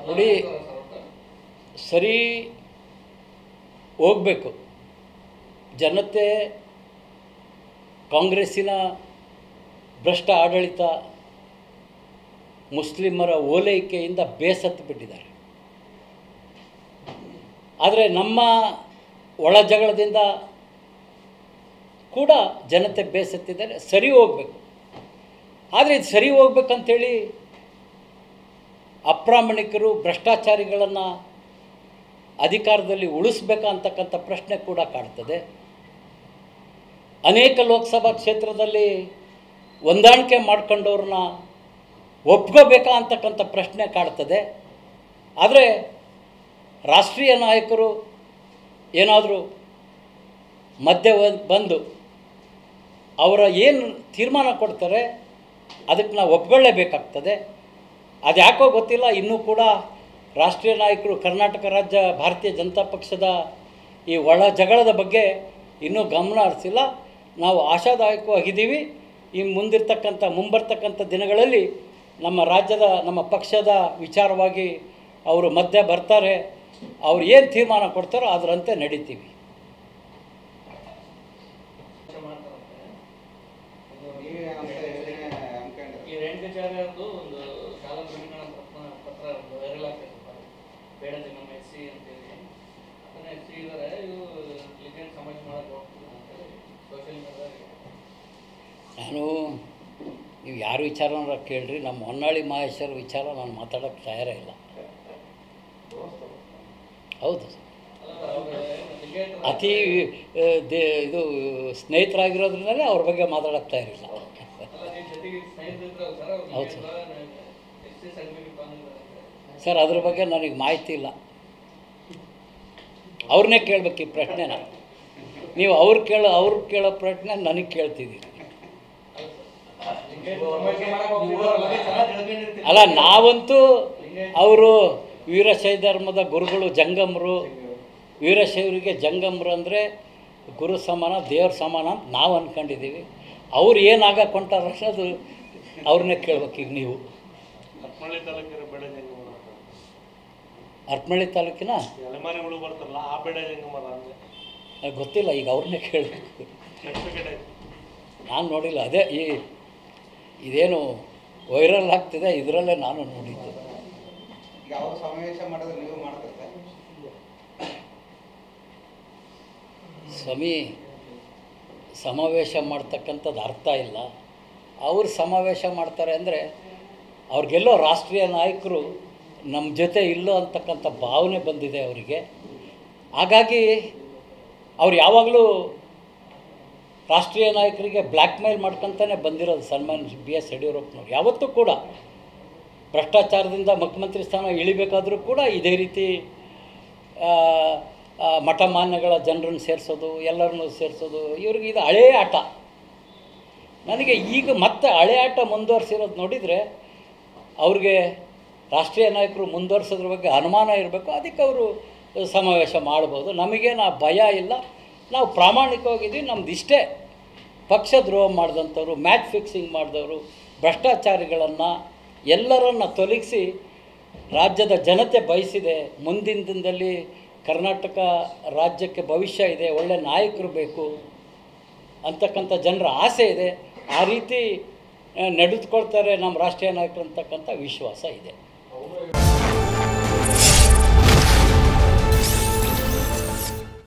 ನೋಡಿ, ಸರಿ ಹೋಗಬೇಕು. ಜನತೆ ಕಾಂಗ್ರೆಸ್ಸಿನ ಭ್ರಷ್ಟ ಆಡಳಿತ, ಮುಸ್ಲಿಮರ ಓಲೈಕೆಯಿಂದ ಬೇಸತ್ತು ಬಿಟ್ಟಿದ್ದಾರೆ. ಆದರೆ ನಮ್ಮ ಒಳ ಜಗಳದಿಂದ ಕೂಡ ಜನತೆ ಬೇಸತ್ತಿದ್ದಾರೆ. ಸರಿ ಹೋಗಬೇಕು. ಆದರೆ ಇದು ಸರಿ ಹೋಗ್ಬೇಕಂತೇಳಿ ಅಪ್ರಾಮಾಣಿಕರು, ಭ್ರಷ್ಟಾಚಾರಿಗಳನ್ನು ಅಧಿಕಾರದಲ್ಲಿ ಉಳಿಸ್ಬೇಕಾ ಅಂತಕ್ಕಂಥ ಪ್ರಶ್ನೆ ಕೂಡ ಕಾಡ್ತದೆ. ಅನೇಕ ಲೋಕಸಭಾ ಕ್ಷೇತ್ರದಲ್ಲಿ ಹೊಂದಾಣಿಕೆ ಮಾಡ್ಕೊಂಡವ್ರನ್ನ ಒಪ್ಕೋಬೇಕಾ ಅಂತಕ್ಕಂಥ ಪ್ರಶ್ನೆ ಕಾಡ್ತದೆ. ಆದರೆ ರಾಷ್ಟ್ರೀಯ ನಾಯಕರು ಏನಾದರೂ ಮಧ್ಯೆ ಬಂದು ಅವರ ಏನು ತೀರ್ಮಾನ ಕೊಡ್ತಾರೆ ಅದಕ್ಕೆ ನಾವು ಒಪ್ಕೊಳ್ಳೇಬೇಕಾಗ್ತದೆ. ಅದು ಯಾಕೋ ಗೊತ್ತಿಲ್ಲ, ಇನ್ನೂ ಕೂಡ ರಾಷ್ಟ್ರೀಯ ನಾಯಕರು ಕರ್ನಾಟಕ ರಾಜ್ಯ ಭಾರತೀಯ ಜನತಾ ಪಕ್ಷದ ಈ ಒಳ ಜಗಳದ ಬಗ್ಗೆ ಇನ್ನೂ ಗಮನ ಹರಿಸಿಲ್ಲ. ನಾವು ಆಶಾದಾಯಕವಾಗಿದ್ದೀವಿ. ಈ ಮುಂಬರ್ತಕ್ಕಂಥ ದಿನಗಳಲ್ಲಿ ನಮ್ಮ ರಾಜ್ಯದ, ನಮ್ಮ ಪಕ್ಷದ ವಿಚಾರವಾಗಿ ಅವರು ಮಧ್ಯೆ ಬರ್ತಾರೆ. ಅವ್ರು ಏನು ತೀರ್ಮಾನ ಕೊಡ್ತಾರೋ ಅದರಂತೆ ನಡೀತೀವಿ. ನಾನು ನೀವು ಯಾರು ವಿಚಾರನ ಕೇಳ್ರಿ, ನಮ್ಮ ಹೊನ್ನಾಳಿ ಮಹೇಶ್ವರ ವಿಚಾರ ನಾನು ಮಾತಾಡೋಕ್ಕೆ ತಯಾರೇ ಇಲ್ಲ. ಹೌದು, ಅತಿ ಇದು ಸ್ನೇಹಿತರಾಗಿರೋದ್ರಿಂದಲೇ ಅವ್ರ ಬಗ್ಗೆ ಮಾತಾಡೋಕ್ಕೆ ತಯಾರಿಲ್ಲ. ಹೌದು ಸರ್, ಅದ್ರ ಬಗ್ಗೆ ನನಗೆ ಮಾಹಿತಿ ಇಲ್ಲ. ಅವ್ರನ್ನೇ ಕೇಳಬೇಕು ಈ ಪ್ರಶ್ನೆನ. ನೀವು ಅವ್ರು ಕೇಳೋ ಪ್ರಶ್ನೆ ನನಗೆ ಕೇಳ್ತಿದ್ದೀರಿ. ಅಲ್ಲ, ನಾವಂತೂ ಅವರು ವೀರಶೈವ ಧರ್ಮದ ಗುರುಗಳು, ಜಂಗಮರು. ವೀರಶೈವರಿಗೆ ಜಂಗಮರು ಅಂದರೆ ಗುರು ಸಮಾನ, ದೇವ್ರ ಸಮಾನ ಅಂತ ನಾವು ಅಂದ್ಕೊಂಡಿದ್ದೀವಿ. ಅವ್ರು ಏನಾಗಕ್ಕೆ ಹೊಂಟಾರ ಅನ್ನೋದು ಅವ್ರನ್ನೇ ಕೇಳ್ಬೇಕು. ಈಗ ನೀವು ಹರಪನಹಳ್ಳಿ ತಾಲೂಕಿನ ಗೊತ್ತಿಲ್ಲ, ಈಗ ಅವ್ರನ್ನೇ ಕೇಳಬೇಕು. ನಾನು ನೋಡಿಲ್ಲ. ಅದೇ ಇದೇನು ವೈರಲ್ ಆಗ್ತಿದೆ, ಇದರಲ್ಲೇ ನಾನು ನೋಡಿದ್ದು. ಸ್ವಾಮಿ, ಸಮಾವೇಶ ಮಾಡ್ತಕ್ಕಂಥದ್ದು ಅರ್ಥ ಇಲ್ಲ. ಅವರು ಸಮಾವೇಶ ಮಾಡ್ತಾರೆ ಅಂದರೆ ಅವ್ರಿಗೆಲ್ಲೋ ರಾಷ್ಟ್ರೀಯ ನಾಯಕರು ನಮ್ಮ ಜೊತೆ ಇಲ್ಲೋ ಅಂತಕ್ಕಂಥ ಭಾವನೆ ಬಂದಿದೆ ಅವರಿಗೆ. ಹಾಗಾಗಿ ಅವ್ರು ಯಾವಾಗಲೂ ರಾಷ್ಟ್ರೀಯ ನಾಯಕರಿಗೆ ಬ್ಲ್ಯಾಕ್ ಮೇಲ್ ಮಾಡ್ಕೊತಾನೆ ಬಂದಿರೋದು. ಸನ್ಮಾನ್ಯ BS ಯಡಿಯೂರಪ್ಪನವ್ರು ಯಾವತ್ತೂ ಕೂಡ ಭ್ರಷ್ಟಾಚಾರದಿಂದ ಮುಖ್ಯಮಂತ್ರಿ ಸ್ಥಾನ ಇಳಿಬೇಕಾದರೂ ಕೂಡ ಇದೇ ರೀತಿ ಮಠ ಮಾನ್ಯಗಳ ಜನರನ್ನು ಸೇರಿಸೋದು, ಎಲ್ಲರನ್ನೂ ಸೇರಿಸೋದು. ಇವ್ರಿಗೆ ಇದು ಹಳೆಯ ಆಟ. ನನಗೆ ಈಗ ಮತ್ತೆ ಹಳೆ ಆಟ ಮುಂದುವರಿಸಿರೋದು ನೋಡಿದರೆ ಅವ್ರಿಗೆ ರಾಷ್ಟ್ರೀಯ ನಾಯಕರು ಮುಂದುವರಿಸೋದ್ರ ಬಗ್ಗೆ ಅನುಮಾನ ಇರಬೇಕು. ಅದಕ್ಕೆ ಅವರು ಸಮಾವೇಶ ಮಾಡ್ಬೋದು. ನಮಗೇನು ಆ ಭಯ ಇಲ್ಲ. ನಾವು ಪ್ರಾಮಾಣಿಕವಾಗಿದ್ದೀವಿ. ನಮ್ದು ಇಷ್ಟೇ, ಪಕ್ಷ ದ್ರೋಹ ಮಾಡಿದಂಥವ್ರು, ಮ್ಯಾಚ್ ಫಿಕ್ಸಿಂಗ್ ಮಾಡಿದವರು, ಭ್ರಷ್ಟಾಚಾರಿಗಳನ್ನು ಎಲ್ಲರನ್ನು ತೊಲಗಿಸಿ ರಾಜ್ಯದ ಜನತೆ ಬಯಸಿದೆ. ಮುಂದಿನ ದಿನದಲ್ಲಿ ಕರ್ನಾಟಕ ರಾಜ್ಯಕ್ಕೆ ಭವಿಷ್ಯ ಇದೆ, ಒಳ್ಳೆ ನಾಯಕರು ಬೇಕು ಅಂತಕ್ಕಂಥ ಜನರ ಆಸೆ ಇದೆ. ಆ ರೀತಿ ನಡೆದುಕೊಳ್ತಾರೆ ನಮ್ಮ ರಾಷ್ಟ್ರೀಯ ನಾಯಕರು ಅಂತಕ್ಕಂಥ ವಿಶ್ವಾಸ ಇದೆ.